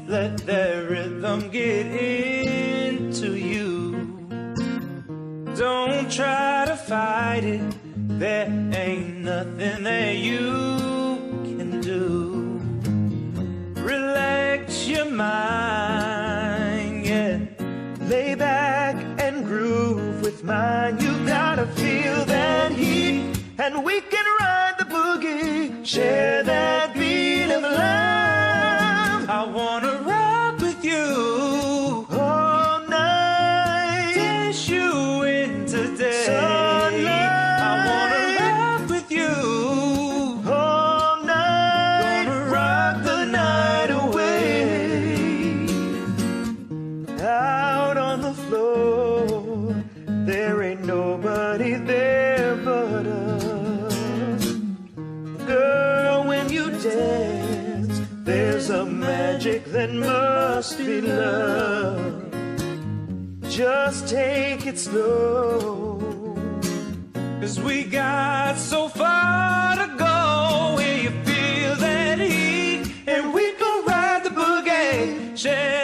Let that rhythm get into you. Don't try to fight it. There ain't nothing that you can do. Relax your mind, yeah. Lay back and groove with mine. You gotta feel that heat, and we can ride the boogie. Share that beat of love. I wanna rock with you all night, dance you into day. Sunlight. I wanna rock with you all night, gonna rock the night away. Out on the floor, there ain't nobody there but us. Girl, when you dance, there's a magic that must be love. Just take it slow, 'cause we got so far to go. Where you feel that heat, and we go ride the boogie. Share